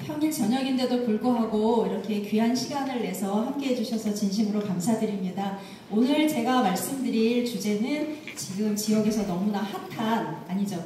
평일 저녁인데도 불구하고 이렇게 귀한 시간을 내서 함께 해주셔서 진심으로 감사드립니다. 오늘 제가 말씀드릴 주제는 지금 지역에서 너무나 핫한, 아니죠,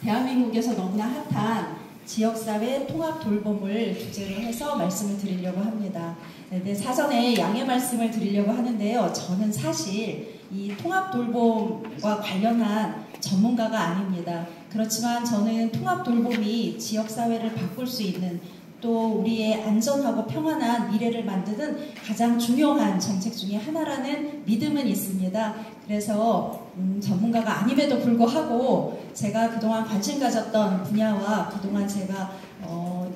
대한민국에서 너무나 핫한 지역사회 통합 돌봄을 주제로 해서 말씀을 드리려고 합니다. 네, 사전에 양해 말씀을 드리려고 하는데요. 저는 사실 이 통합 돌봄과 관련한 전문가가 아닙니다. 그렇지만 저는 통합 돌봄이 지역사회를 바꿀 수 있는, 또 우리의 안전하고 평안한 미래를 만드는 가장 중요한 정책 중에 하나라는 믿음은 있습니다. 그래서 전문가가 아님에도 불구하고 제가 그동안 관심 가졌던 분야와 그동안 제가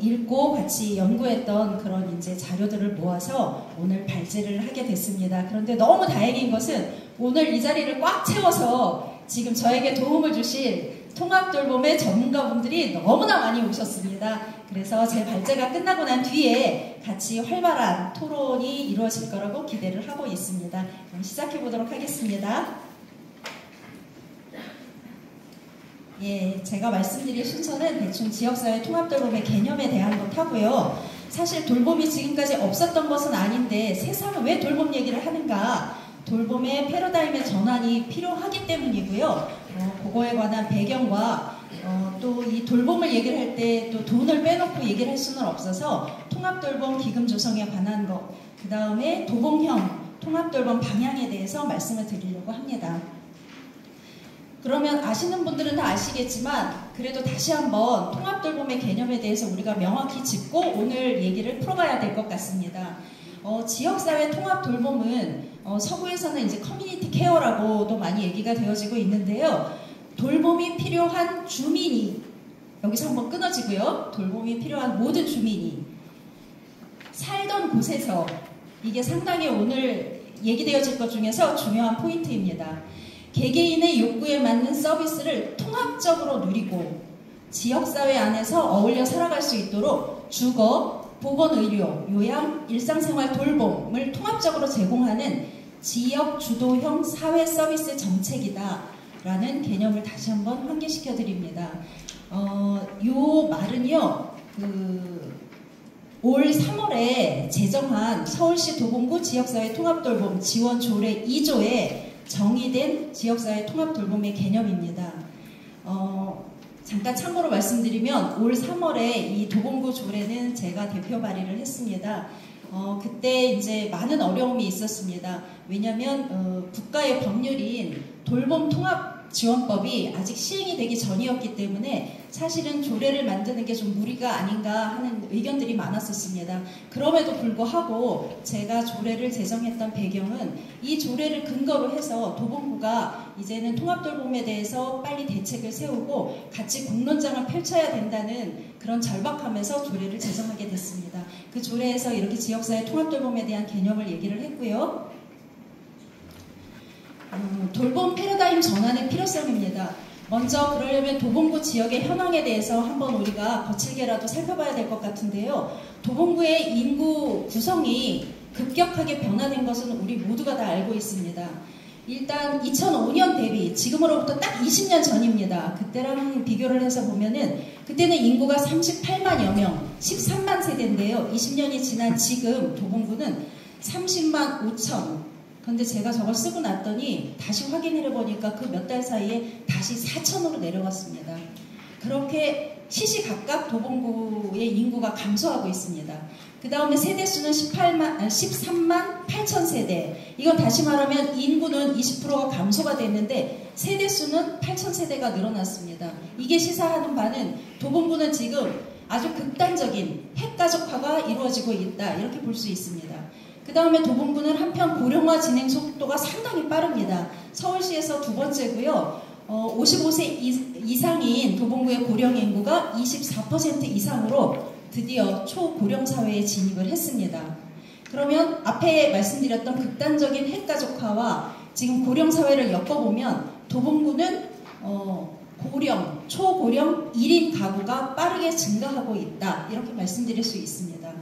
읽고 같이 연구했던 그런 이제 자료들을 모아서 오늘 발제를 하게 됐습니다. 그런데 너무 다행인 것은 오늘 이 자리를 꽉 채워서 지금 저에게 도움을 주실 통합돌봄의 전문가분들이 너무나 많이 오셨습니다. 그래서 제 발제가 끝나고 난 뒤에 같이 활발한 토론이 이루어질 거라고 기대를 하고 있습니다. 그럼 시작해 보도록 하겠습니다. 제가 말씀드릴 순서는 대충 지역사회 통합돌봄의 개념에 대한 것 하고요. 사실 돌봄이 지금까지 없었던 것은 아닌데 세상은 왜 돌봄 얘기를 하는가? 돌봄의 패러다임의 전환이 필요하기 때문이고요. 그거에 관한 배경과 또 이 돌봄을 얘기를 할 때 또 돈을 빼놓고 얘기를 할 수는 없어서 통합돌봄 기금 조성에 관한 것, 그 다음에 도봉형 통합돌봄 방향에 대해서 말씀을 드리려고 합니다. 그러면 아시는 분들은 다 아시겠지만 그래도 다시 한번 통합돌봄의 개념에 대해서 우리가 명확히 짚고 오늘 얘기를 풀어가야 될 것 같습니다. 지역사회 통합돌봄은 서구에서는 이제 커뮤니티 케어라고도 많이 얘기가 되어지고 있는데요. 돌봄이 필요한 주민이, 여기서 한번 끊어지고요. 돌봄이 필요한 모든 주민이 살던 곳에서, 이게 상당히 오늘 얘기되어질 것 중에서 중요한 포인트입니다. 개개인의 욕구에 맞는 서비스를 통합적으로 누리고 지역사회 안에서 어울려 살아갈 수 있도록 주거, 보건의료, 요양, 일상생활 돌봄을 통합적으로 제공하는 지역 주도형 사회 서비스 정책이다 라는 개념을 다시 한번 환기시켜 드립니다. 요 말은요, 올 3월에 제정한 서울시 도봉구 지역사회 통합돌봄 지원 조례 2조에 정의된 지역사회 통합돌봄의 개념입니다. 잠깐 참고로 말씀드리면 올 3월에 이 도봉구 조례는 제가 대표 발의를 했습니다. 그때 이제 많은 어려움이 있었습니다. 왜냐하면 국가의 법률인 돌봄 통합 지원법이 아직 시행이 되기 전이었기 때문에 사실은 조례를 만드는 게 좀 무리가 아닌가 하는 의견들이 많았었습니다. 그럼에도 불구하고 제가 조례를 제정했던 배경은 이 조례를 근거로 해서 도봉구가 이제는 통합돌봄에 대해서 빨리 대책을 세우고 같이 공론장을 펼쳐야 된다는 그런 절박함에서 조례를 제정하게 됐습니다. 그 조례에서 이렇게 지역사회 통합돌봄에 대한 개념을 얘기를 했고요. 돌봄 패러다임 전환의 필요성입니다. 먼저 그러려면 도봉구 지역의 현황에 대해서 한번 우리가 거칠게라도 살펴봐야 될 것 같은데요. 도봉구의 인구 구성이 급격하게 변화된 것은 우리 모두가 다 알고 있습니다. 일단 2005년 대비 지금으로부터 딱 20년 전입니다. 그때랑 비교를 해서 보면은 그때는 인구가 38만여 명, 13만 세대인데요. 20년이 지난 지금 도봉구는 30만 5천. 근데 제가 저걸 쓰고 났더니 다시 확인해 보니까 그 몇 달 사이에 다시 4천으로 내려갔습니다. 그렇게 시시각각 도봉구의 인구가 감소하고 있습니다. 그 다음에 세대수는 13만 8천 세대. 이건 다시 말하면 인구는 20%가 감소가 됐는데 세대수는 8천 세대가 늘어났습니다. 이게 시사하는 바는 도봉구는 지금 아주 극단적인 핵가족화가 이루어지고 있다, 이렇게 볼 수 있습니다. 그 다음에 도봉구는 한편 고령화 진행 속도가 상당히 빠릅니다. 서울시에서 두 번째고요. 55세 이상인 도봉구의 고령 인구가 24% 이상으로 드디어 초고령 사회에 진입을 했습니다. 그러면 앞에 말씀드렸던 극단적인 핵가족화와 지금 고령 사회를 엮어보면 도봉구는 고령, 초고령 1인 가구가 빠르게 증가하고 있다, 이렇게 말씀드릴 수 있습니다.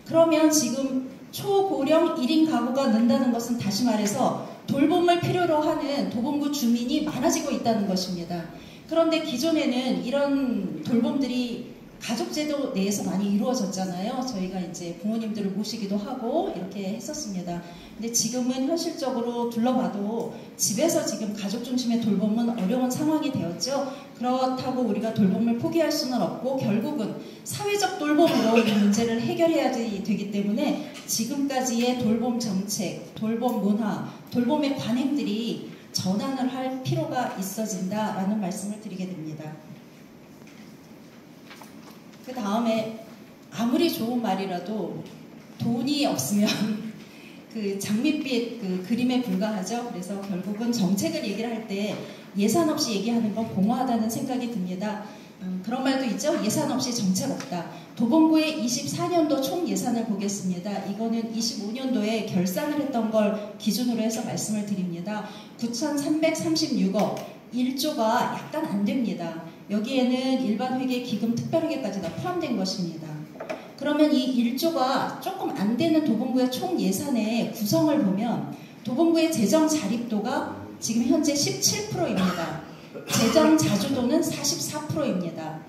그러면 지금 초고령 1인 가구가 는다는 것은 다시 말해서 돌봄을 필요로 하는 도봉구 주민이 많아지고 있다는 것입니다. 그런데 기존에는 이런 돌봄들이 가족제도 내에서 많이 이루어졌잖아요. 저희가 이제 부모님들을 모시기도 하고 이렇게 했었습니다. 근데 지금은 현실적으로 둘러봐도 집에서 지금 가족 중심의 돌봄은 어려운 상황이 되었죠. 그렇다고 우리가 돌봄을 포기할 수는 없고 결국은 사회적 돌봄으로 이 문제를 해결해야 되기 때문에 지금까지의 돌봄 정책, 돌봄 문화, 돌봄의 관행들이 전환을 할 필요가 있어진다라는 말씀을 드리게 됩니다. 그 다음에 아무리 좋은 말이라도 돈이 없으면 그 장밋빛 그 그림에 불과하죠. 그래서 결국은 정책을 얘기를 할 때 예산 없이 얘기하는 건 공허하다는 생각이 듭니다. 그런 말도 있죠. 예산 없이 정책 없다. 도봉구의 24년도 총 예산을 보겠습니다. 이거는 25년도에 결산을 했던 걸 기준으로 해서 말씀을 드립니다. 9,336억, 1조가 약간 안 됩니다. 여기에는 일반회계, 기금, 특별회계까지 다 포함된 것입니다. 그러면 이 1조가 조금 안 되는 도봉구의 총 예산의 구성을 보면 도봉구의 재정 자립도가 지금 현재 17%입니다. 재정 자주도는 44%입니다.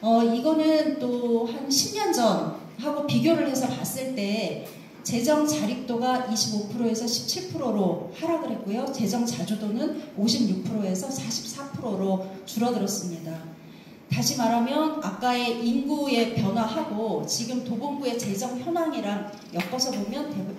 이거는 또 한 10년 전하고 비교를 해서 봤을 때 재정 자립도가 25%에서 17%로 하락을 했고요. 재정 자주도는 56%에서 44%로 줄어들었습니다. 다시 말하면 아까의 인구의 변화하고 지금 도봉구의 재정 현황이랑 엮어서 보면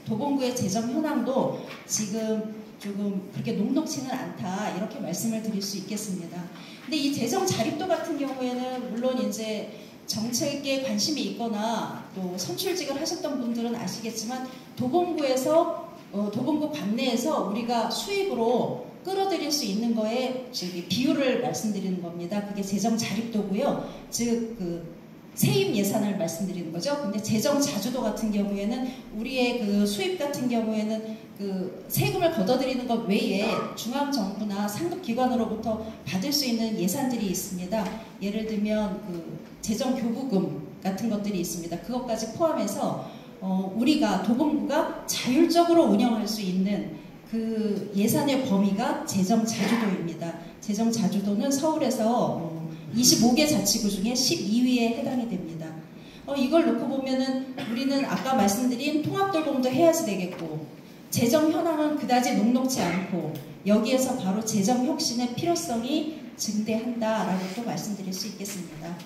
도봉구의 재정 현황도 지금 조금 그렇게 녹록지는 않다 이렇게 말씀을 드릴 수 있겠습니다. 근데 이 재정 자립도 같은 경우에는 물론 이제 정책에 관심이 있거나 또 선출직을 하셨던 분들은 아시겠지만 도봉구에서 도봉구 관내에서 우리가 수입으로 끌어들일 수 있는 거에 비율을 말씀드리는 겁니다. 그게 재정 자립도고요. 즉 세입 예산을 말씀드리는 거죠. 근데 재정 자주도 같은 경우에는 우리의 그 수입 같은 경우에는 그 세금을 걷어들이는 것 외에 중앙정부나 상급기관으로부터 받을 수 있는 예산들이 있습니다. 예를 들면 그 재정교부금 같은 것들이 있습니다. 그것까지 포함해서 우리가 도봉구가 자율적으로 운영할 수 있는 그 예산의 범위가 재정 자주도입니다. 재정 자주도는 서울에서 25개 자치구 중에 12위에 해당이 됩니다. 이걸 놓고 보면은 우리는 아까 말씀드린 통합돌봄도 해야지 되겠고 재정 현황은 그다지 녹록지 않고 여기에서 바로 재정 혁신의 필요성이 증대한다라고 또 말씀드릴 수 있겠습니다.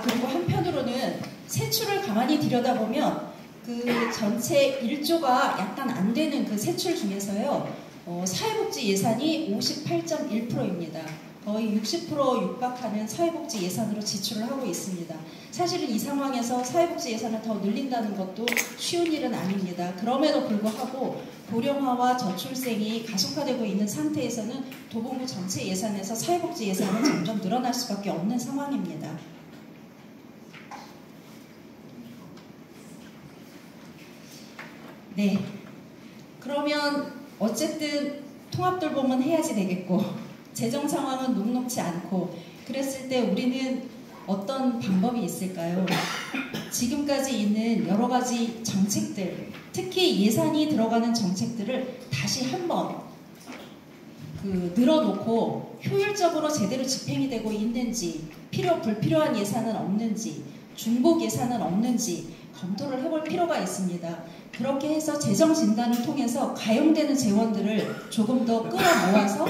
그리고 한편으로는 세출을 가만히 들여다보면 그 전체 1조가 약간 안 되는 그 세출 중에서요, 사회복지 예산이 58.1%입니다. 거의 60% 육박하는 사회복지 예산으로 지출을 하고 있습니다. 사실은 이 상황에서 사회복지 예산을 더 늘린다는 것도 쉬운 일은 아닙니다. 그럼에도 불구하고 고령화와 저출생이 가속화되고 있는 상태에서는 도봉구 전체 예산에서 사회복지 예산은 점점 늘어날 수밖에 없는 상황입니다. 네, 그러면 어쨌든 통합돌봄은 해야지 되겠고 재정 상황은 녹록지 않고 그랬을 때 우리는 어떤 방법이 있을까요? 지금까지 있는 여러 가지 정책들, 특히 예산이 들어가는 정책들을 다시 한번 늘어놓고 효율적으로 제대로 집행이 되고 있는지, 불필요한 예산은 없는지, 중복 예산은 없는지 검토를 해볼 필요가 있습니다. 그렇게 해서 재정 진단을 통해서 가용되는 재원들을 조금 더 끌어모아서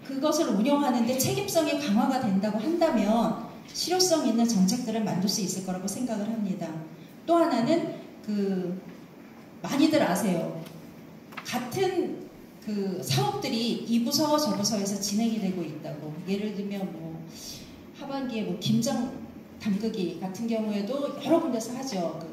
그것을 운영하는데 책임성이 강화가 된다고 한다면 실효성 있는 정책들을 만들 수 있을 거라고 생각을 합니다. 또 하나는 많이들 아세요. 같은 사업들이 이 부서와 저 부서에서 진행이 되고 있다고. 예를 들면 하반기에 김장 담그기 같은 경우에도 여러 군데서 하죠.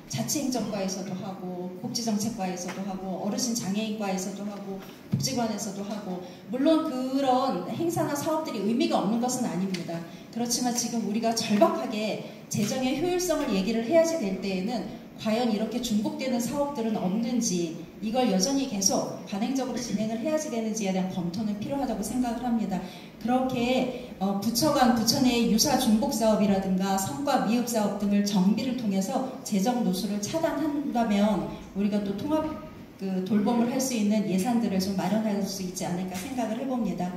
자치행정과에서도 하고 복지정책과에서도 하고 어르신 장애인과에서도 하고 복지관에서도 하고 물론 그런 행사나 사업들이 의미가 없는 것은 아닙니다. 그렇지만 지금 우리가 절박하게 재정의 효율성을 얘기를 해야지 될 때에는 과연 이렇게 중복되는 사업들은 없는지 이걸 여전히 계속 반행적으로 진행을 해야지 되는지에 대한 검토는 필요하다고 생각을 합니다. 그렇게 부처 내의 유사 중복 사업이라든가 성과 미흡 사업 등을 정비를 통해서 재정 노수를 차단한다면 우리가 또 통합 그 돌봄을 할 수 있는 예산들을 좀 마련할 수 있지 않을까 생각을 해봅니다.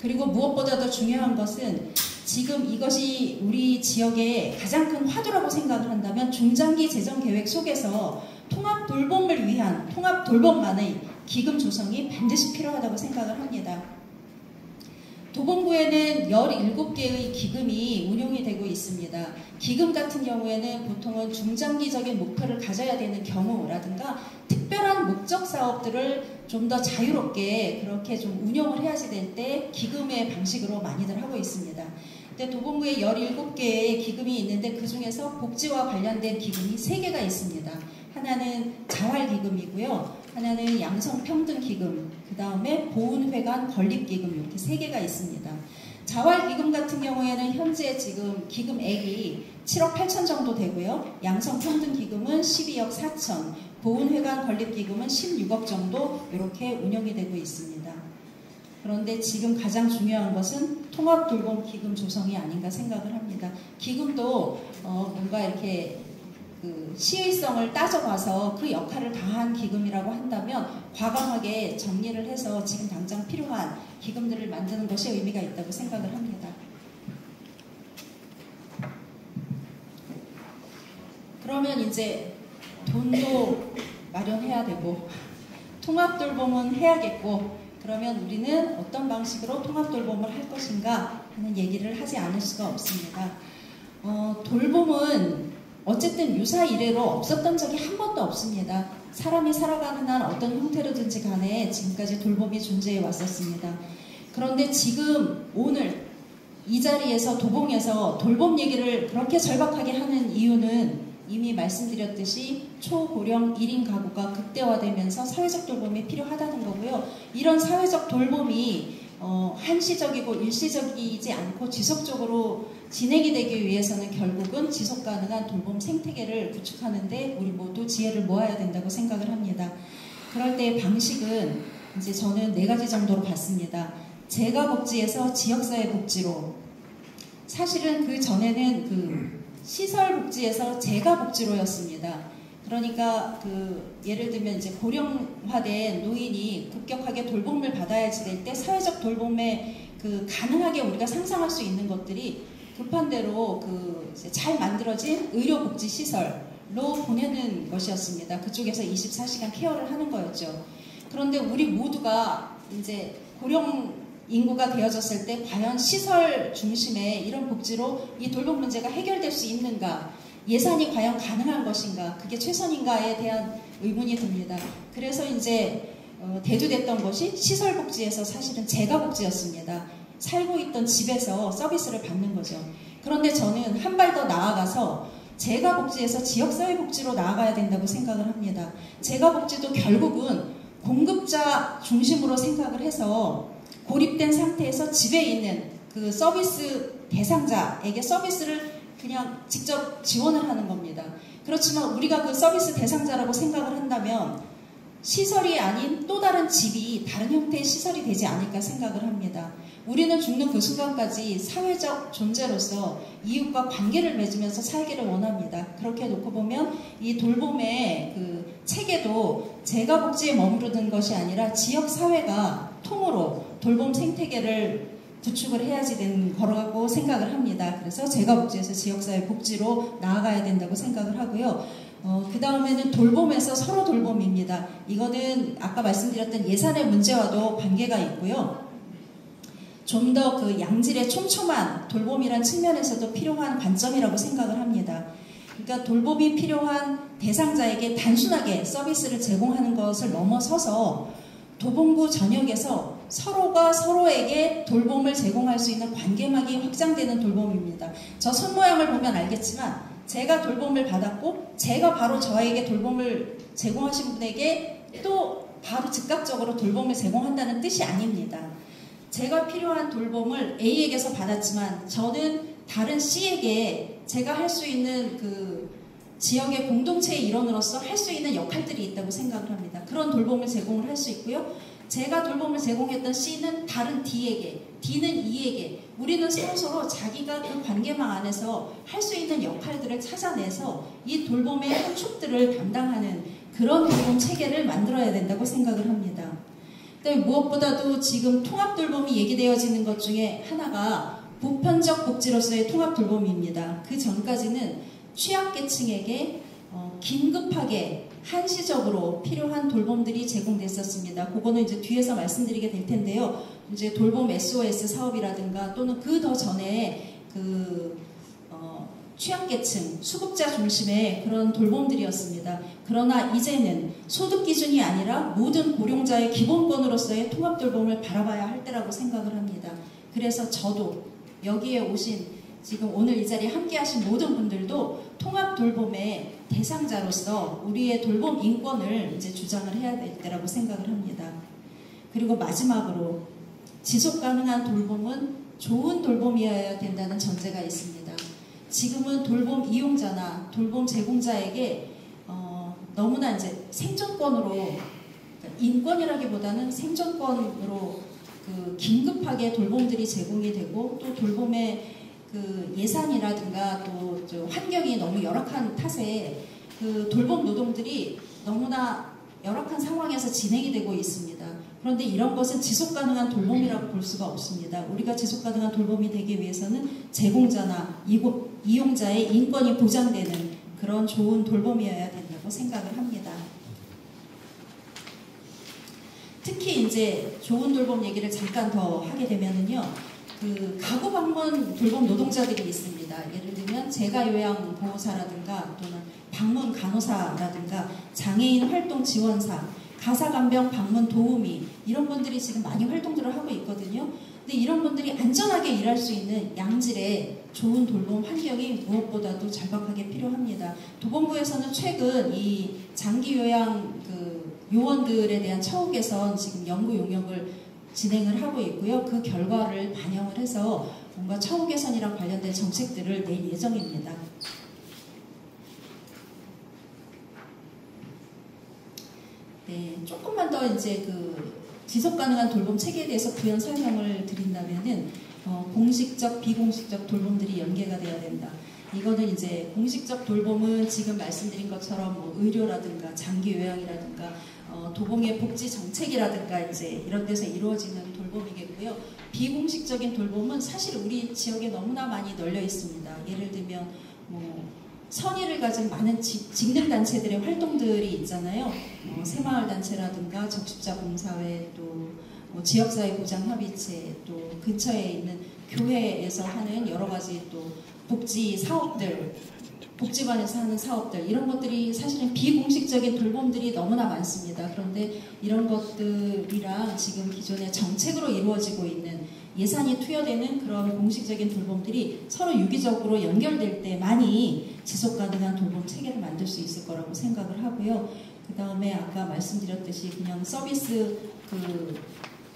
그리고 무엇보다도 중요한 것은 지금 이것이 우리 지역의 가장 큰 화두라고 생각을 한다면 중장기 재정 계획 속에서 통합 돌봄을 위한 통합 돌봄만의 기금 조성이 반드시 필요하다고 생각을 합니다. 도봉구에는 17개의 기금이 운용이 되고 있습니다. 기금 같은 경우에는 보통은 중장기적인 목표를 가져야 되는 경우라든가 특별한 목적 사업들을 좀 더 자유롭게 그렇게 좀 운영을 해야지 될 때 기금의 방식으로 많이들 하고 있습니다. 근데 도봉구에 17개의 기금이 있는데 그 중에서 복지와 관련된 기금이 3개가 있습니다. 하나는 자활기금이고요. 하나는 양성평등기금, 그 다음에 보훈회관 건립기금 이렇게 3개가 있습니다. 자활기금 같은 경우에는 현재 지금 기금액이 7억 8천 정도 되고요. 양성평등기금은 12억 4천, 보훈회관 건립기금은 16억 정도 이렇게 운영이 되고 있습니다. 그런데 지금 가장 중요한 것은 통합돌봄기금 조성이 아닌가 생각을 합니다. 기금도 뭔가 이렇게 그 시의성을 따져봐서 그 역할을 다한 기금이라고 한다면 과감하게 정리를 해서 지금 당장 필요한 기금들을 만드는 것이 의미가 있다고 생각을 합니다. 그러면 이제 돈도 마련해야 되고 통합돌봄은 해야겠고 그러면 우리는 어떤 방식으로 통합돌봄을 할 것인가 하는 얘기를 하지 않을 수가 없습니다. 돌봄은 어쨌든 유사 이래로 없었던 적이 한 번도 없습니다. 사람이 살아가는 한 어떤 형태로든지 간에 지금까지 돌봄이 존재해 왔었습니다. 그런데 지금 오늘 이 자리에서 도봉에서 돌봄 얘기를 그렇게 절박하게 하는 이유는 이미 말씀드렸듯이 초고령 1인 가구가 극대화되면서 사회적 돌봄이 필요하다는 거고요. 이런 사회적 돌봄이 한시적이고 일시적이지 않고 지속적으로 진행이 되기 위해서는 결국은 지속가능한 돌봄 생태계를 구축하는데 우리 모두 지혜를 모아야 된다고 생각을 합니다. 그럴 때 방식은 이제 저는 4가지 정도로 봤습니다. 재가복지에서 지역사회복지로, 사실은 그 전에는 그 시설복지에서 재가복지로였습니다. 그러니까 예를 들면 이제 고령화된 노인이 급격하게 돌봄을 받아야지 될 때 사회적 돌봄에 가능하게 우리가 상상할 수 있는 것들이 급한 대로 이제 잘 만들어진 의료복지시설로 보내는 것이었습니다. 그쪽에서 24시간 케어를 하는 거였죠. 그런데 우리 모두가 이제 고령 인구가 되어졌을 때 과연 시설 중심의 이런 복지로 이 돌봄 문제가 해결될 수 있는가, 예산이 과연 가능한 것인가, 그게 최선인가에 대한 의문이 듭니다. 그래서 이제 대두됐던 것이 시설복지에서 사실은 재가복지였습니다. 살고 있던 집에서 서비스를 받는 거죠. 그런데 저는 한 발 더 나아가서 재가복지에서 지역사회복지로 나아가야 된다고 생각을 합니다. 재가복지도 결국은 공급자 중심으로 생각을 해서 고립된 상태에서 집에 있는 그 서비스 대상자에게 서비스를 그냥 직접 지원을 하는 겁니다. 그렇지만 우리가 그 서비스 대상자라고 생각을 한다면 시설이 아닌 또 다른 집이 다른 형태의 시설이 되지 않을까 생각을 합니다. 우리는 죽는 그 순간까지 사회적 존재로서 이웃과 관계를 맺으면서 살기를 원합니다. 그렇게 놓고 보면 이 돌봄의 그 체계도 재가복지에 머무르는 것이 아니라 지역사회가 통으로 돌봄 생태계를 구축을 해야지 되는 거라고 생각을 합니다. 그래서 재가복지에서 지역사회 복지로 나아가야 된다고 생각을 하고요. 그 다음에는 돌봄에서 서로 돌봄입니다. 이거는 아까 말씀드렸던 예산의 문제와도 관계가 있고요. 좀 더 그 양질의 촘촘한 돌봄이란 측면에서도 필요한 관점이라고 생각을 합니다. 그러니까 돌봄이 필요한 대상자에게 단순하게 서비스를 제공하는 것을 넘어서서 도봉구 전역에서 서로가 서로에게 돌봄을 제공할 수 있는 관계막이 확장되는 돌봄입니다. 저 손 모양을 보면 알겠지만 제가 돌봄을 받았고 제가 바로 저에게 돌봄을 제공하신 분에게 또 바로 즉각적으로 돌봄을 제공한다는 뜻이 아닙니다. 제가 필요한 돌봄을 A에게서 받았지만 저는 다른 C에게 제가 할 수 있는 그 지역의 공동체의 일원으로서 할 수 있는 역할들이 있다고 생각을 합니다. 그런 돌봄을 제공을 할 수 있고요. 제가 돌봄을 제공했던 C는 다른 D에게, D는 E에게, 우리는 서로서로 자기가 그 관계망 안에서 할 수 있는 역할들을 찾아내서 이 돌봄의 한 축들을 담당하는 그런 돌봄 체계를 만들어야 된다고 생각을 합니다. 그다음에 무엇보다도 지금 통합 돌봄이 얘기되어지는 것 중에 하나가 보편적 복지로서의 통합 돌봄입니다. 그 전까지는 취약계층에게 긴급하게 한시적으로 필요한 돌봄들이 제공됐었습니다. 그거는 이제 뒤에서 말씀드리게 될 텐데요. 이제 돌봄 SOS 사업이라든가 또는 그 더 전에 취약계층, 수급자 중심의 그런 돌봄들이었습니다. 그러나 이제는 소득 기준이 아니라 모든 고령자의 기본권으로서의 통합 돌봄을 바라봐야 할 때라고 생각을 합니다. 그래서 저도 여기에 오신 지금 오늘 이 자리에 함께 하신 모든 분들도 통합 돌봄의 대상자로서 우리의 돌봄 인권을 이제 주장을 해야 될 때라고 생각을 합니다. 그리고 마지막으로 지속 가능한 돌봄은 좋은 돌봄이어야 된다는 전제가 있습니다. 지금은 돌봄 이용자나 돌봄 제공자에게 너무나 이제 생존권으로, 그러니까 인권이라기보다는 생존권으로 긴급하게 돌봄들이 제공이 되고 또 돌봄의 예산이라든가 또 환경이 너무 열악한 탓에 돌봄 노동들이 너무나 열악한 상황에서 진행이 되고 있습니다. 그런데 이런 것은 지속가능한 돌봄이라고 볼 수가 없습니다. 우리가 지속가능한 돌봄이 되기 위해서는 제공자나 이용자의 인권이 보장되는 그런 좋은 돌봄이어야 된다고 생각을 합니다. 특히 이제 좋은 돌봄 얘기를 잠깐 더 하게 되면은요, 가구 방문 돌봄 노동자들이 있습니다. 예를 들면 재가요양보호사라든가 또는 방문 간호사라든가 장애인 활동 지원사, 가사간병 방문 도우미, 이런 분들이 지금 많이 활동들을 하고 있거든요. 근데 이런 분들이 안전하게 일할 수 있는 양질의 좋은 돌봄 환경이 무엇보다도 절박하게 필요합니다. 도봉구에서는 최근 이 장기 요양 요원들에 대한 처우 개선 지금 연구 용역을 진행을 하고 있고요. 그 결과를 반영을 해서 뭔가 처우 개선이랑 관련된 정책들을 낼 예정입니다. 네, 조금만 더 이제 지속 가능한 돌봄 체계에 대해서 부연 설명을 드린다면은 공식적, 비공식적 돌봄들이 연계가 돼야 된다. 이거는 이제 공식적 돌봄은 지금 말씀드린 것처럼 뭐 의료라든가 장기 요양이라든가 도봉의 복지 정책이라든가 이제 이런 데서 이루어지는 돌봄이겠고요. 비공식적인 돌봄은 사실 우리 지역에 너무나 많이 널려 있습니다. 예를 들면 뭐 선의를 가진 많은 직능 단체들의 활동들이 있잖아요. 새마을 단체라든가 적십자 봉사회, 또 뭐 지역사회 보장 협의체, 또 근처에 있는 교회에서 하는 여러 가지 또 복지 사업들, 복지관에서 하는 사업들, 이런 것들이 사실은 비공식적인 돌봄들이 너무나 많습니다. 그런데 이런 것들이랑 지금 기존의 정책으로 이루어지고 있는 예산이 투여되는 그런 공식적인 돌봄들이 서로 유기적으로 연결될 때 많이 지속가능한 돌봄 체계를 만들 수 있을 거라고 생각을 하고요. 그 다음에 아까 말씀드렸듯이 그냥 서비스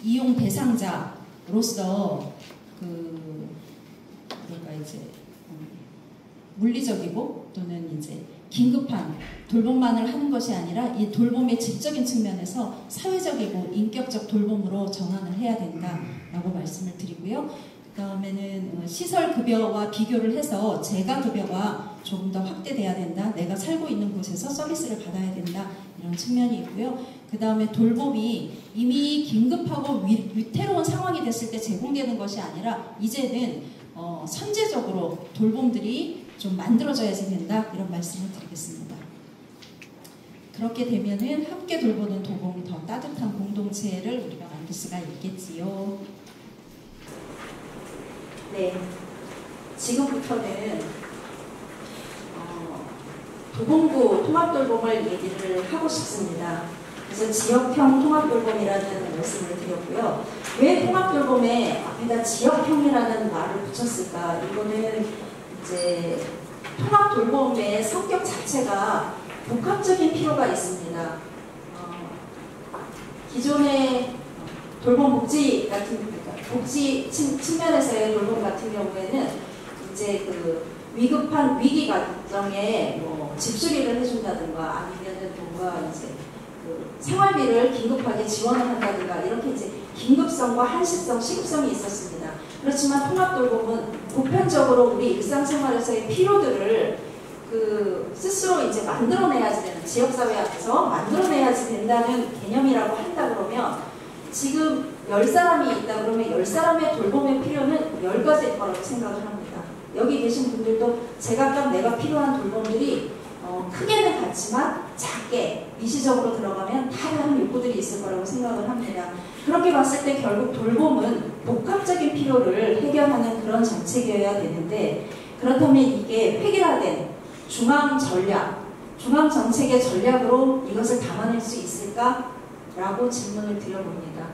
이용 대상자로서 뭐랄까 이제 물리적이고 또는 이제 긴급한 돌봄만을 하는 것이 아니라 이 돌봄의 질적인 측면에서 사회적이고 인격적 돌봄으로 전환을 해야 된다라고 말씀을 드리고요. 그 다음에는 시설급여와 비교를 해서 재가급여가 조금 더 확대돼야 된다. 내가 살고 있는 곳에서 서비스를 받아야 된다. 이런 측면이 있고요. 그 다음에 돌봄이 이미 긴급하고 위태로운 상황이 됐을 때 제공되는 것이 아니라 이제는 선제적으로 돌봄들이 좀 만들어져야지 된다. 이런 말씀을 드리겠습니다. 그렇게 되면은 함께 돌보는 도봉 더 따뜻한 공동체를 우리가 만들 수가 있겠지요. 네, 지금부터는 도봉구 통합돌봄을 얘기를 하고 싶습니다. 그래서 지역형 통합돌봄이라는 말씀을 드렸고요. 왜 통합돌봄에 앞에다 지역형이라는 말을 붙였을까? 이거는 이제 통합돌봄의 성격 자체가 복합적인 필요가 있습니다. 기존의 돌봄 복지 복지 측면에서의 돌봄 같은 경우에는 이제 위급한 위기 과정에 뭐 집수리를 해준다든가 아니면은 뭔가 이제 생활비를 긴급하게 지원을 한다든가 이렇게 이제 긴급성과 한시성, 시급성이 있었습니다. 그렇지만 통합돌봄은 보편적으로 우리 일상생활에서의 필요들을 스스로 이제 만들어내야지 되는, 지역사회 앞에서 만들어내야지 된다는 개념이라고 한다 그러면, 지금 10사람이 있다 그러면 10사람의 돌봄의 필요는 10가지일 거라고 생각을 합니다. 여기 계신 분들도 제각각 내가 필요한 돌봄들이 크게는 같지만 작게 미시적으로 들어가면 다양한 욕구들이 있을 거라고 생각을 합니다. 그렇게 봤을 때 결국 돌봄은 복합적인 필요를 해결하는 그런 정책이어야 되는데, 그렇다면 이게 획일화된 중앙 전략, 중앙 정책의 전략으로 이것을 담아낼 수 있을까? 라고 질문을 드려봅니다.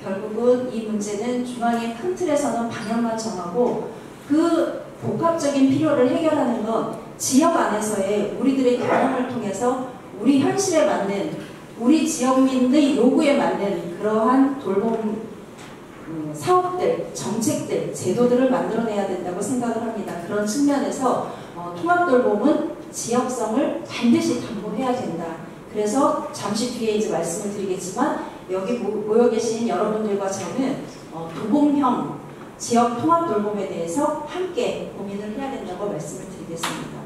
결국은 이 문제는 중앙의 큰 틀에서는 방향만 정하고 그 복합적인 필요를 해결하는 건 지역 안에서의 우리들의 경험을 통해서 우리 현실에 맞는, 우리 지역민의 요구에 맞는 그러한 돌봄 사업들, 정책들, 제도들을 만들어내야 된다고 생각을 합니다. 그런 측면에서 통합돌봄은 지역성을 반드시 담보해야 된다. 그래서 잠시 뒤에 이제 말씀을 드리겠지만, 여기 모여 계신 여러분들과 저는 도봉형 지역 통합돌봄에 대해서 함께 고민을 해야 된다고 말씀을 드리겠습니다.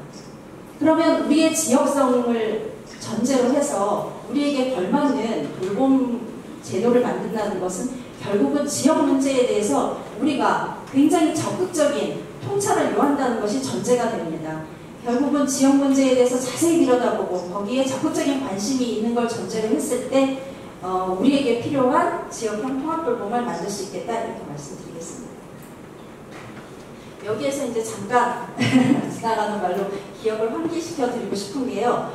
그러면 우리의 지역성을 전제로 해서 우리에게 걸맞는 돌봄 제도를 만든다는 것은 결국은 지역 문제에 대해서 우리가 굉장히 적극적인 통찰을 요한다는 것이 전제가 됩니다. 결국은 지역 문제에 대해서 자세히 들여다보고 거기에 적극적인 관심이 있는 걸 전제로 했을 때 우리에게 필요한 지역형 통합돌봄을 만들 수 있겠다, 이렇게 말씀드리겠습니다. 여기에서 이제 잠깐 지나가는 말로 기억을 환기시켜 드리고 싶은 게요.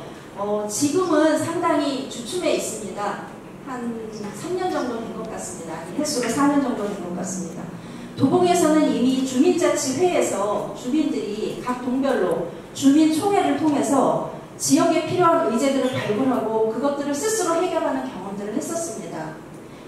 지금은 상당히 주춤해 있습니다. 한 3년 정도 된 것 같습니다. 횟수가 4년 정도 된 것 같습니다. 도봉에서는 이미 주민자치회에서 주민들이 각 동별로 주민총회를 통해서 지역에 필요한 의제들을 발굴하고 그것들을 스스로 해결하는 경험들을 했었습니다.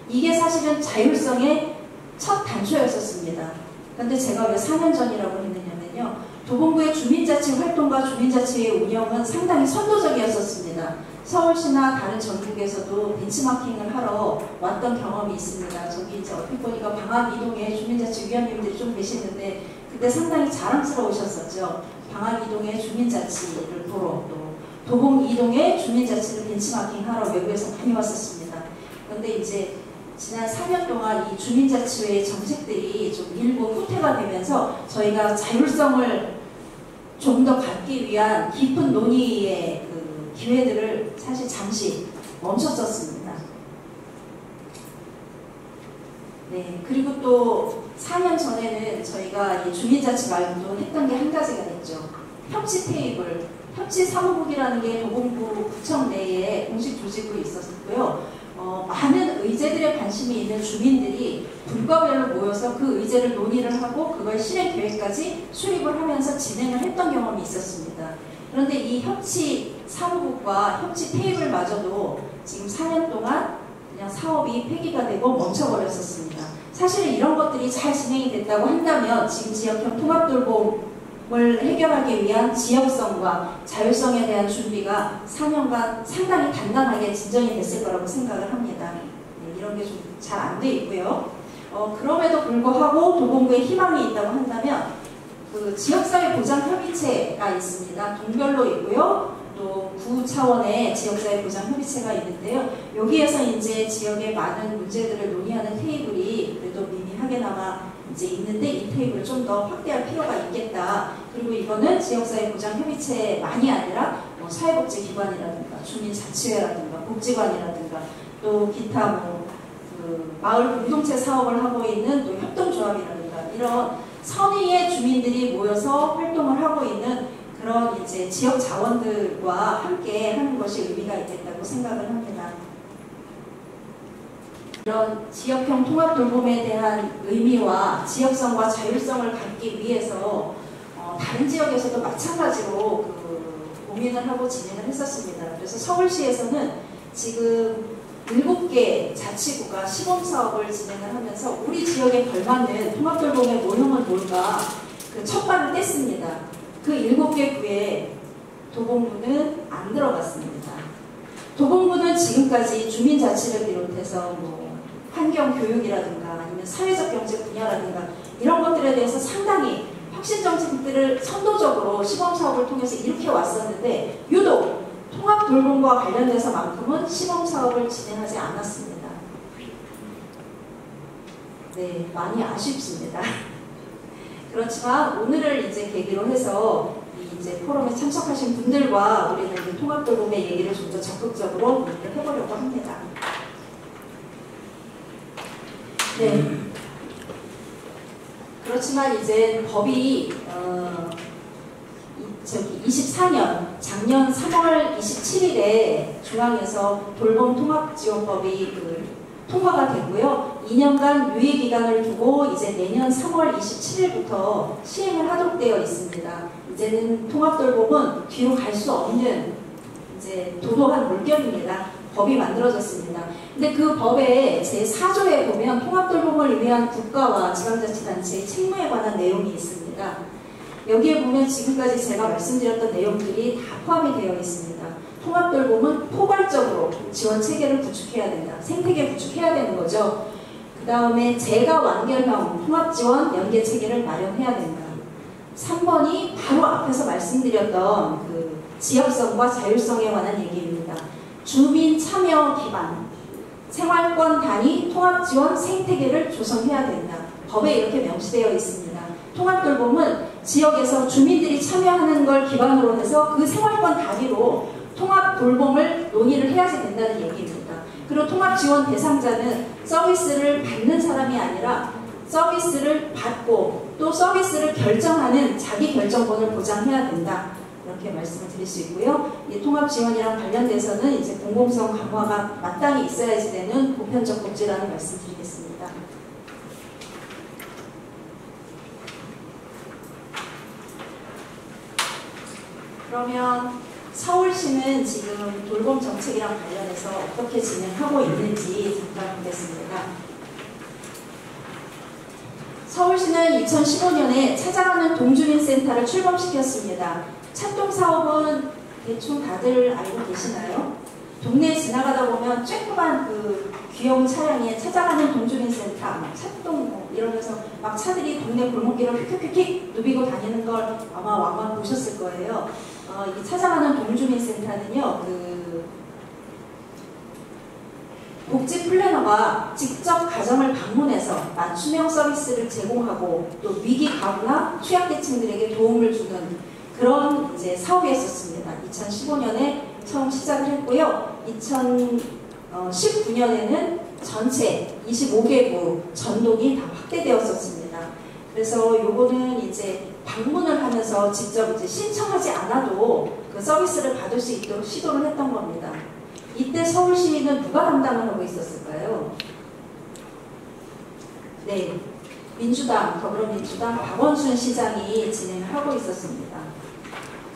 이게 사실은 자율성의 첫 단초였었습니다. 그런데 제가 왜 4년 전이라고 했느냐면요, 도봉구의 주민자치 활동과 주민자치의 운영은 상당히 선도적이었었습니다. 서울시나 다른 전국에서도 벤치마킹을 하러 왔던 경험이 있습니다. 저기 이제 얼핏 보니까 방학이동에 주민자치위원님들이 좀 계시는데 그때 상당히 자랑스러우셨었죠. 방학이동의 주민자치를 보러, 또 도봉 이동의 주민자치를 벤치마킹하러 외부에서 많이 왔었습니다. 그런데 이제 지난 4년 동안 이 주민자치회의 정책들이 좀 일부 후퇴가 되면서 저희가 자율성을 좀 더 갖기 위한 깊은 논의의 그 기회들을 사실 잠시 멈췄었습니다. 네, 그리고 또 4년 전에는 저희가 이 주민자치 말고도 했던 게 한 가지가 있죠. 협치 테이블, 협치 사무국이라는 게 도봉구 구청 내에 공식 조직으로 있었고요. 많은 의제들에 관심이 있는 주민들이 분과별로 모여서 그 의제를 논의를 하고 그걸 실행 계획까지 수립을 하면서 진행을 했던 경험이 있었습니다. 그런데 이 협치 사무국과 협치 테이블마저도 지금 4년 동안 그냥 사업이 폐기가 되고 멈춰버렸었습니다. 사실은 이런 것들이 잘 진행이 됐다고 한다면 지금 지역형 통합돌봄을 해결하기 위한 지역성과 자율성에 대한 준비가 4년간 상당히 단단하게 진전이 됐을 거라고 생각을 합니다. 네, 이런 게 좀 잘 안 돼 있고요. 그럼에도 불구하고 도봉구에 희망이 있다고 한다면 그 지역사회 보장협의체가 있습니다. 동별로 있고요. 또 구 차원의 지역사회 보장협의체가 있는데요. 여기에서 이제 지역의 많은 문제들을 논의하는 테이블이 그래도 미미하게나마 이제 있는데 이 테이블을 좀 더 확대할 필요가 있겠다. 그리고 이거는 지역사회 보장협의체만이 아니라 뭐 사회복지기관이라든가 주민자치회라든가 복지관이라든가 또 기타 그 마을 공동체 사업을 하고 있는 또 협동조합이라든가 이런 선의의 주민들이 모여서 활동을 하고 있는 그런 이제 지역 자원들과 함께 하는 것이 의미가 있겠다고 생각을 합니다. 이런 지역형 통합돌봄에 대한 의미와 지역성과 자율성을 갖기 위해서 다른 지역에서도 마찬가지로 고민을 하고 진행을 했었습니다. 그래서 서울시에서는 지금 7개 자치구가 시범사업을 진행을 하면서 우리 지역에 걸맞는 통합돌봄의 모형은 뭘까 그 첫발을 뗐습니다. 그 7개 구에 도봉구는 안 들어갔습니다. 도봉구는 지금까지 주민자치를 비롯해서 뭐 환경교육이라든가 아니면 사회적 경제 분야라든가 이런 것들에 대해서 상당히 혁신 정책들을 선도적으로 시범사업을 통해서 이렇게 왔었는데 유독 통합돌봄과 관련돼서만큼은 시범사업을 진행하지 않았습니다. 네, 많이 아쉽습니다. 그렇지만 오늘을 이제 계기로 해서 이제 포럼에 참석하신 분들과 우리는 이제 통합돌봄의 얘기를 좀 더 적극적으로 논의를 해보려고 합니다. 네. 그렇지만 이제 법이 24년 작년 3월 27일에 중앙에서 돌봄통합지원법이 통과가 됐고요. 2년간 유예 기간을 두고 이제 내년 3월 27일부터 시행을 하도록 되어 있습니다. 이제는 통합돌봄은 뒤로 갈 수 없는 이제 도도한 물결입니다. 법이 만들어졌습니다. 근데 그 법의 제4조에 보면 통합돌봄을 위한 국가와 지방자치단체의 책무에 관한 내용이 있습니다. 여기에 보면 지금까지 제가 말씀드렸던 내용들이 다 포함이 되어 있습니다. 통합돌봄은 포괄적으로 지원 체계를 구축해야 된다. 생태계 구축해야 되는 거죠. 그 다음에 재가 완결형 통합지원 연계 체계를 마련해야 된다. 3번이 바로 앞에서 말씀드렸던 그 지역성과 자율성에 관한 얘기입니다. 주민 참여 기반, 생활권 단위 통합지원 생태계를 조성해야 된다. 법에 이렇게 명시되어 있습니다. 통합돌봄은 지역에서 주민들이 참여하는 걸 기반으로 해서 그 생활권 단위로 통합돌봄을 논의를 해야지 된다는 얘기입니다. 그리고 통합지원 대상자는 서비스를 받는 사람이 아니라 서비스를 받고 또 서비스를 결정하는 자기 결정권을 보장해야 된다. 이렇게 말씀을 드릴 수 있고요. 이 통합지원이랑 관련돼서는 이제 공공성 강화가 마땅히 있어야지 되는 보편적 복지라는 말씀 드리겠습니다. 그러면 서울시는 지금 돌봄 정책이랑 관련해서 어떻게 진행하고 있는지 잠깐 보겠습니다. 서울시는 2015년에 찾아가는 동주민센터를 출범시켰습니다. 찾동 사업은 대충 다들 알고 계시나요? 동네 지나가다 보면 쬐끄만 그 귀여운 차량에 찾아가는 동주민센터, 찾동 이러면서 막 차들이 동네 골목길을 휙휙휙 누비고 다니는 걸 아마 왕왕 보셨을 거예요. 이 찾아가는 동주민센터는요, 복지 플래너가 직접 가정을 방문해서 맞춤형 서비스를 제공하고 또 위기 가구나 취약계층들에게 도움을 주는 그런 이제 사업이었었습니다. 2015년에 처음 시작을 했고요. 2019년에는 전체 25개구 전동이 다 확대되었었습니다. 그래서 요거는 이제 방문을 하면서 직접 이제 신청하지 않아도 그 서비스를 받을 수 있도록 시도를 했던 겁니다. 이때 서울시는 누가 담당을 하고 있었을까요? 네, 민주당, 더불어민주당 박원순 시장이 진행을 하고 있었습니다.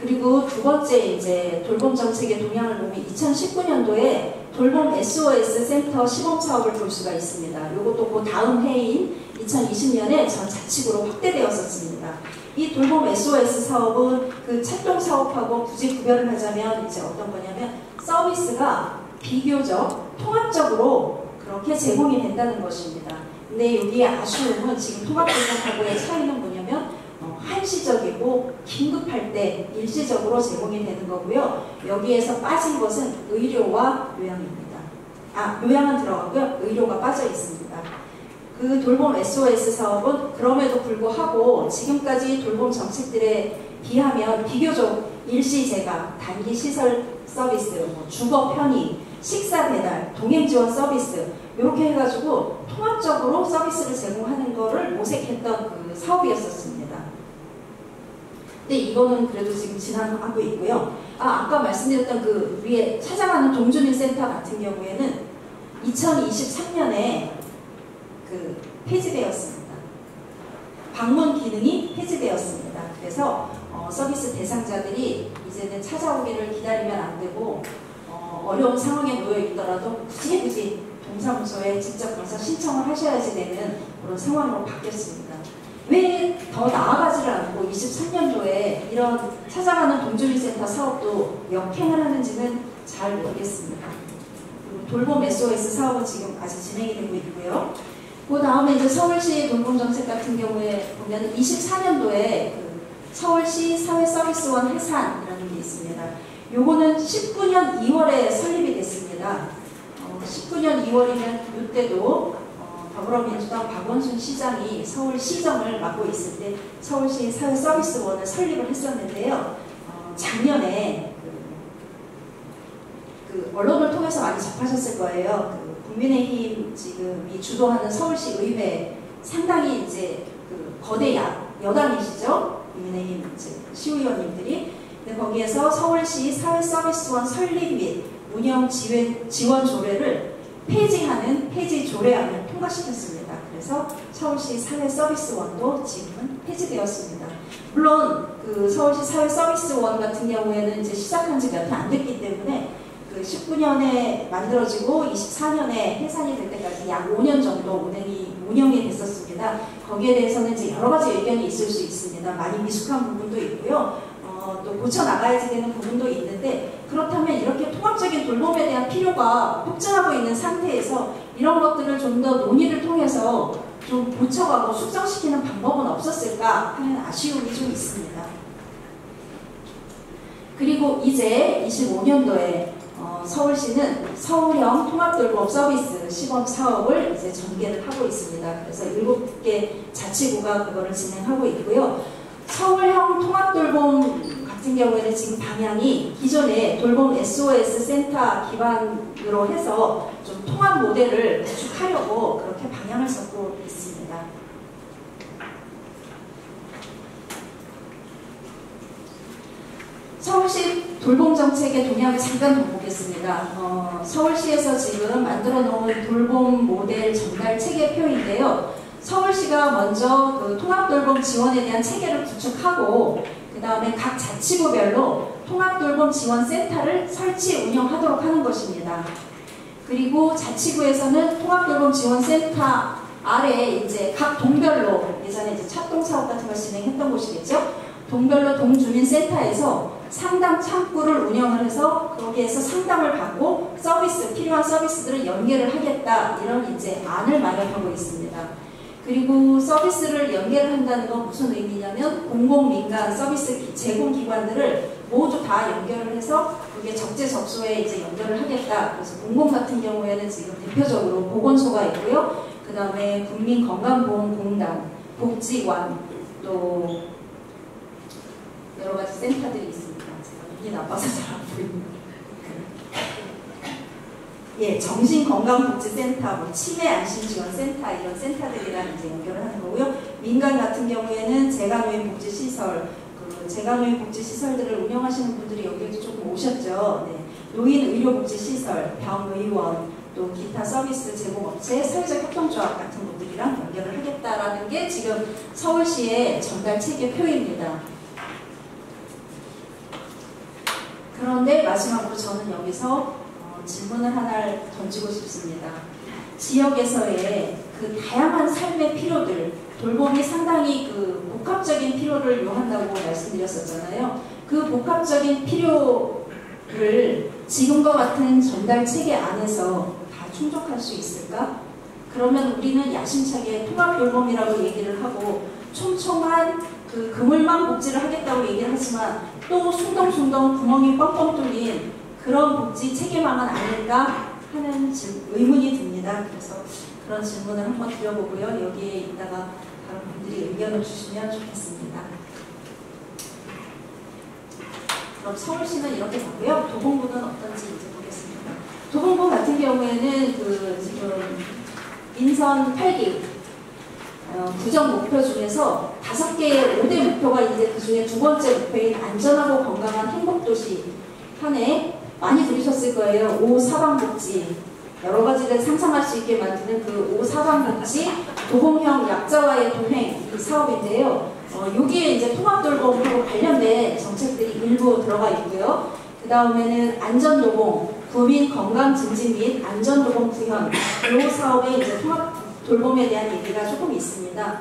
그리고 두 번째 이제 돌봄 정책의 동향을 보면 2019년도에 돌봄 SOS 센터 시범 사업을 볼 수가 있습니다. 이것도 그 다음 해인 2020년에 전 자치구로 확대되었었습니다. 이 돌봄 SOS 사업은 그 찾동 사업하고 굳이 구별을 하자면 이제 어떤 거냐면 서비스가 비교적 통합적으로 그렇게 제공이 된다는 것입니다. 근데 여기에 아쉬움은 지금 통합돌봄하고의 차이는 뭐냐면 한시적이고 긴급할 때 일시적으로 제공이 되는 거고요. 여기에서 빠진 것은 의료와 요양입니다. 요양은 들어가고요. 의료가 빠져 있습니다. 그 돌봄 SOS 사업은 그럼에도 불구하고 지금까지 돌봄 정책들에 비하면 비교적 일시제가, 단기 시설 서비스, 주거 편의, 식사 배달, 동행 지원 서비스 이렇게 해가지고 통합적으로 서비스를 제공하는 거를 모색했던 그 사업이었었습니다. 근데 이거는 그래도 지금 진행하고 있고요. 아까 말씀드렸던 그 위에 찾아가는 동주민센터 같은 경우에는 2023년에 그 폐지되었습니다. 방문 기능이 폐지되었습니다. 그래서 서비스 대상자들이 이제는 찾아오기를 기다리면 안 되고 어려운 상황에 놓여 있더라도 굳이 동사무소에 직접 가서 신청을 하셔야지 되는 그런 상황으로 바뀌었습니다. 왜 더 나아가지를 않고 23년도에 이런 찾아가는 동주민센터 사업도 역행을 하는지는 잘 모르겠습니다. 돌봄 SOS 사업은 지금 아직 진행이 되고 있고요. 그 다음에 이제 서울시 돌봄정책 같은 경우에 보면 24년도에 그 서울시 사회서비스원 해산이라는 게 있습니다. 요거는 19년 2월에 설립이 됐습니다. 19년 2월이면 이때도 더불어민주당 박원순 시장이 서울시정을 맡고 있을 때 서울시 사회서비스원을 설립을 했었는데요. 작년에 그 언론을 통해서 많이 접하셨을 거예요. 그 국민의힘 지금이 주도하는 서울시 의회 상당히 이제 그 거대 여당이시죠. 국민의힘 이제 시의원님들이. 근데 거기에서 서울시 사회서비스원 설립 및 운영 지원 조례를 폐지 조례안을 통과시켰습니다. 그래서 서울시 사회서비스원도 지금은 폐지되었습니다. 물론 그 서울시 사회서비스원 같은 경우에는 이제 시작한 지 몇 해 안 됐기 때문에 그 19년에 만들어지고 24년에 해산이 될 때까지 약 5년 정도 운영이 됐었습니다. 거기에 대해서는 이제 여러 가지 의견이 있을 수 있습니다. 많이 미숙한 부분도 있고요. 또 고쳐 나가야지 되는 부분도 있는데, 그렇다면 이렇게 통합적인 돌봄에 대한 필요가 폭증하고 있는 상태에서 이런 것들을 좀 더 논의를 통해서 좀 고쳐가고 숙성시키는 방법은 없었을까 하는 아쉬움이 좀 있습니다. 그리고 이제 25년도에 서울시는 서울형 통합돌봄 서비스 시범 사업을 이제 전개를 하고 있습니다. 그래서 7개 자치구가 그거를 진행하고 있고요. 서울형 통합돌봄 같은 경우에는 지금 방향이 기존의 돌봄 SOS 센터 기반으로 해서 좀 통합 모델을 구축하려고 그렇게 방향을 잡고 있습니다. 서울시 돌봄정책의 동향을 잠깐 보겠습니다. 서울시에서 지금 만들어 놓은 돌봄 모델 전달 체계표인데요. 서울시가 먼저 그 통합돌봄 지원에 대한 체계를 구축하고 그 다음에 각 자치구별로 통합돌봄 지원센터를 설치 운영하도록 하는 것입니다. 그리고 자치구에서는 통합돌봄 지원센터 아래 이제 각 동별로, 예전에 이제 착동 사업 같은 걸 진행했던 곳이겠죠. 동별로 동주민센터에서 상담 창구를 운영을 해서 거기에서 상담을 받고 필요한 서비스들을 연계를 하겠다, 이런 이제 안을 마련하고 있습니다. 그리고 서비스를 연계를 한다는 건 무슨 의미냐면 공공민간 서비스 제공기관들을 모두 다 연결을 해서 그게 적재적소에 이제 연결을 하겠다. 그래서 공공 같은 경우에는 지금 대표적으로 보건소가 있고요. 그 다음에 국민건강보험공단, 복지관, 또 여러 가지 센터들이 있습니다. 제가 눈이 나빠서 잘 안 보입니다. 예, 정신건강복지센터, 뭐 치매안심지원센터, 이런 센터들이랑 이제 연결을 하는 거고요. 민간 같은 경우에는 재가노인복지시설, 그 재가노인복지시설들을 운영하시는 분들이 여기에도 조금 오셨죠. 네. 노인의료복지시설, 병의원, 또 기타 서비스 제공업체, 사회적 협동조합 같은 분들이랑 연결을 하겠다라는 게 지금 서울시의 전달 체계표입니다. 그런데 마지막으로 저는 여기서 질문을 하나를 던지고 싶습니다. 지역에서의 그 다양한 삶의 필요들, 돌봄이 상당히 그 복합적인 필요를 요한다고 말씀드렸었잖아요. 그 복합적인 필요를 지금과 같은 전달 체계 안에서 다 충족할 수 있을까? 그러면 우리는 야심차게 통합돌봄이라고 얘기를 하고 촘촘한 그 그물망 복지를 하겠다고 얘기를 하지만 또 숭덩숭덩 구멍이 뻥뻥 뚫린 그런 복지 체계망은 아닐까 하는 의문이 듭니다. 그래서 그런 질문을 한번 드려보고요. 여기에 있다가 다른 분들이 의견을 주시면 좋겠습니다. 그럼 서울시는 이렇게 가고요. 도봉구는 어떤지 이제 보겠습니다. 도봉구 같은 경우에는 그 지금 인선 8기 구정 목표 중에서 5개의 5대 목표가 이제 그 중에 두 번째 목표인 안전하고 건강한 행복도시 한해 많이 들으셨을 거예요. 5사방복지. 여러 가지를 상상할 수 있게 만드는 그 5사방복지 도봉형 약자와의 동행 이 사업인데요. 여기에 이제 통합돌봄하고 관련된 정책들이 일부 들어가 있고요. 그 다음에는 안전도봉, 구민 건강 증진 및 안전도봉 구현 이 사업에 이제 통합돌봄에 대한 얘기가 조금 있습니다.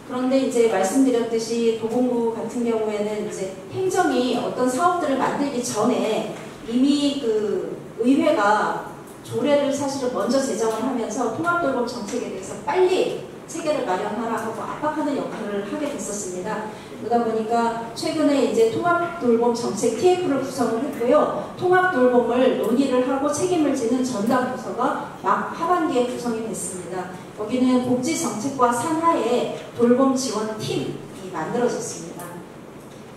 그런데 이제 말씀드렸듯이 도봉구 같은 경우에는 이제 행정이 어떤 사업들을 만들기 전에 이미 그 의회가 조례를 사실은 먼저 제정을 하면서 통합돌봄 정책에 대해서 빨리 체계를 마련하라 하고 압박하는 역할을 하게 됐었습니다. 그러다 보니까 최근에 이제 통합돌봄 정책 TF를 구성을 했고요. 통합돌봄을 논의를 하고 책임을 지는 전담 부서가 막 하반기에 구성이 됐습니다. 여기는 복지정책과 산하의 돌봄 지원 팀이 만들어졌습니다.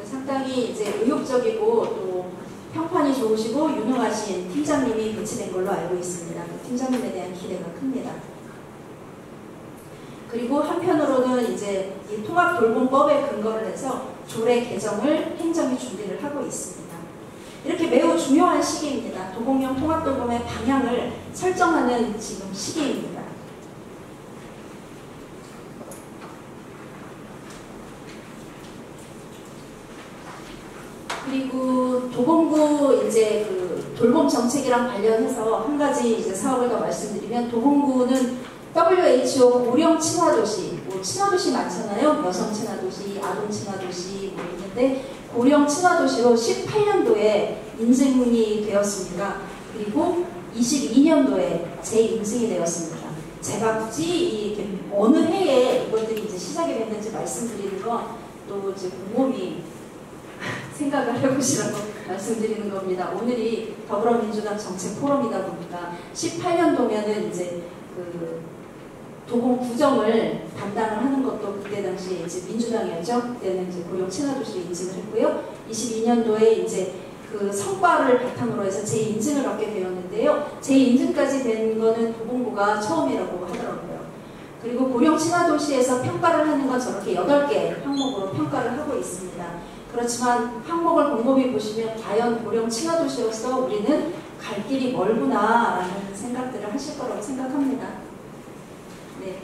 상당히 이제 의욕적이고 또 평판이 좋으시고 유능하신 팀장님이 배치된 걸로 알고 있습니다. 그 팀장님에 대한 기대가 큽니다. 그리고 한편으로는 이제 이 통합돌봄법에 근거를 해서 조례 개정을 행정이 준비를 하고 있습니다. 이렇게 매우 중요한 시기입니다. 도공형 통합돌봄의 방향을 설정하는 지금 시기입니다. 그리고 도봉구 이제 그 돌봄 정책이랑 관련해서 한 가지 이제 사업을 더 말씀드리면, 도봉구는 WHO 고령 친화도시, 뭐 친화도시 많잖아요. 여성 친화도시, 아동 친화도시 뭐 있는데 고령 친화도시로 18년도에 인증이 되었습니다. 그리고 22년도에 재인증이 되었습니다. 제가 굳이 이 어느 해에 이것들이 이제 시작이 됐는지 말씀드리는 건 또 이제 곰곰이 생각을 해보시라고 말씀드리는 겁니다. 오늘이 더불어민주당 정책 포럼이다 보니까 18년도면은 이제 그 도봉 구정을 담당을 하는 것도 그때 당시에 이제 민주당이었죠. 그때는 이제 고령 친화도시를 인증을 했고요. 22년도에 이제 그 성과를 바탕으로 해서 재인증을 받게 되었는데요. 재인증까지 된 거는 도봉구가 처음이라고 하더라고요. 그리고 고령 친화도시에서 평가를 하는 건 저렇게 8개 항목으로 평가를 하고 있습니다. 그렇지만 항목을 곰곰이 보시면 과연 고령 친화도시로서 우리는 갈 길이 멀구나 라는 생각들을 하실 거라고 생각합니다. 네.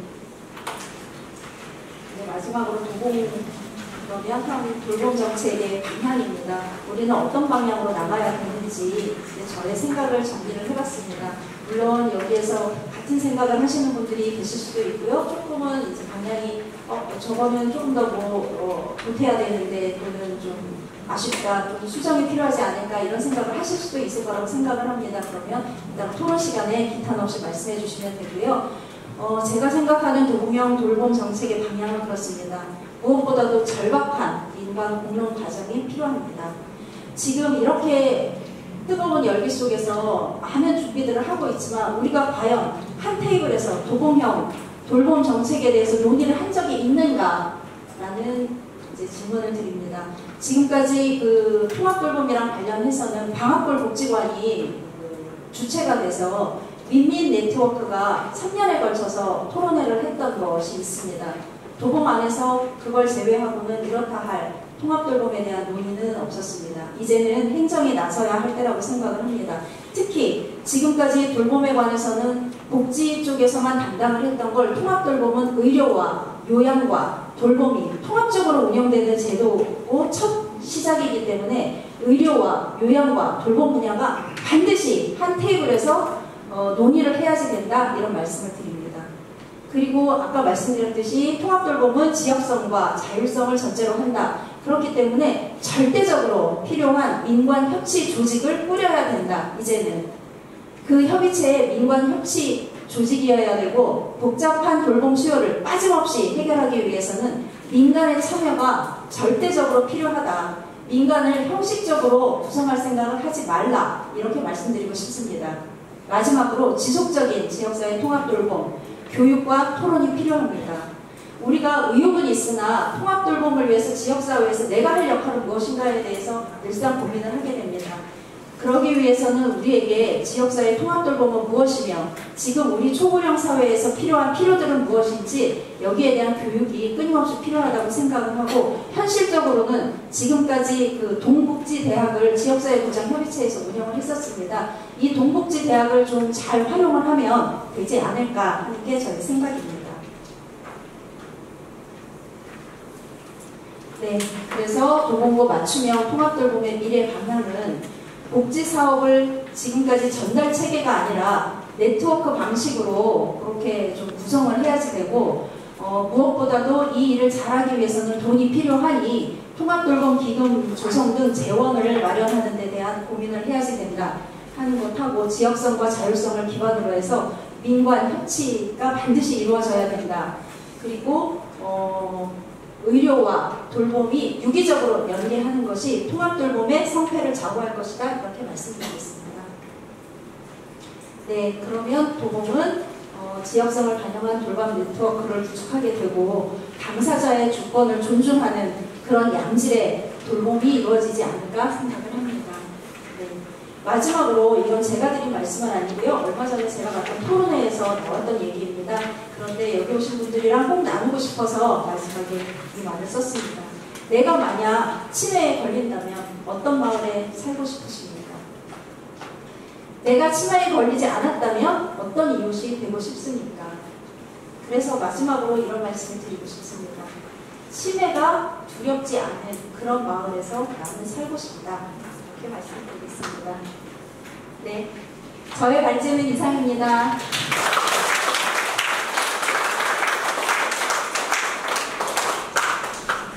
마지막으로 도봉, 그러면 돌봄 정책의 방향입니다. 우리는 어떤 방향으로 나가야 되는지 저의 생각을 정리를 해봤습니다. 물론 여기에서 같은 생각을 하시는 분들이 계실 수도 있고요. 조금은 이제 방향이 저거는 조금 더 보태야 되는데 또는 좀 아쉽다, 좀 수정이 필요하지 않을까 이런 생각을 하실 수도 있을 거라고 생각을 합니다. 그러면 일단 토론 시간에 기탄 없이 말씀해 주시면 되고요. 제가 생각하는 도봉형 돌봄 정책의 방향은 그렇습니다. 무엇보다도 절박한 인간 공론 과정이 필요합니다. 지금 이렇게 뜨거운 열기 속에서 많은 준비들을 하고 있지만 우리가 과연 한 테이블에서 도봉형 돌봄 정책에 대해서 논의를 한 적이 있는가라는 이제 질문을 드립니다. 지금까지 그 통합돌봄이랑 관련해서는 방학골 복지관이 주체가 돼서 윈윈 네트워크가 3년에 걸쳐서 토론회를 했던 것이 있습니다. 도봉 안에서 그걸 제외하고는 이렇다 할 통합돌봄에 대한 논의는 없었습니다. 이제는 행정이 나서야 할 때라고 생각을 합니다. 특히 지금까지 돌봄에 관해서는 복지 쪽에서만 담당을 했던 걸 통합돌봄은 의료와 요양과 돌봄이 통합적으로 운영되는 제도고 첫 시작이기 때문에 의료와 요양과 돌봄 분야가 반드시 한 테이블에서 논의를 해야지 된다, 이런 말씀을 드립니다. 그리고 아까 말씀드렸듯이 통합돌봄은 지역성과 자율성을 전제로 한다. 그렇기 때문에 절대적으로 필요한 민관협치 조직을 꾸려야 된다. 이제는 그 협의체의 민관협치 조직이어야 되고, 복잡한 돌봄 수요를 빠짐없이 해결하기 위해서는 민간의 참여가 절대적으로 필요하다. 민간을 형식적으로 구성할 생각을 하지 말라, 이렇게 말씀드리고 싶습니다. 마지막으로 지속적인 지역사회 통합돌봄, 교육과 토론이 필요합니다. 우리가 의욕은 있으나 통합돌봄을 위해서 지역사회에서 내가 할 역할은 무엇인가에 대해서 늘상 고민을 하게 됩니다. 그러기 위해서는 우리에게 지역사회 통합돌봄은 무엇이며 지금 우리 초고령 사회에서 필요한 필요들은 무엇인지 여기에 대한 교육이 끊임없이 필요하다고 생각을 하고, 현실적으로는 지금까지 그 동복지대학을 지역사회보장협의체에서 운영을 했었습니다. 이 동복지대학을 좀 잘 활용을 하면 되지 않을까 하는 게 저의 생각입니다. 네, 그래서 도봉구 맞춤형 통합돌봄의 미래 방향은 복지사업을 지금까지 전달 체계가 아니라 네트워크 방식으로 그렇게 좀 구성을 해야지 되고, 무엇보다도 이 일을 잘하기 위해서는 돈이 필요하니 통합돌봄 기금 조성 등 재원을 마련하는 데 대한 고민을 해야지 된다. 하는 것하고 지역성과 자율성을 기반으로 해서 민관 협치가 반드시 이루어져야 된다. 그리고 의료와 돌봄이 유기적으로 연계하는 것이 통합돌봄의 성패를 좌우할 것이다. 이렇게 말씀드리겠습니다. 네, 그러면 도봄은 지역성을 반영한 돌봄 네트워크를 구축하게 되고 당사자의 주권을 존중하는 그런 양질의 돌봄이 이루어지지 않을까 생각을 합니다. 네. 마지막으로 이건 제가 드린 말씀은 아니고요. 얼마 전에 제가 갔던 토론회에서 나왔던 얘기입니다. 그런데 여기 오신 분들이랑 꼭 나누고 싶어서 마지막에 이 말을 썼습니다. 내가 만약 치매에 걸린다면 어떤 마을에 살고 싶으십니까? 내가 치매에 걸리지 않았다면 어떤 이웃이 되고 싶습니까? 그래서 마지막으로 이런 말씀을 드리고 싶습니다. 치매가 두렵지 않은 그런 마을에서 나는 살고 싶다. 이렇게 말씀드리겠습니다. 네, 저의 발제는 이상입니다.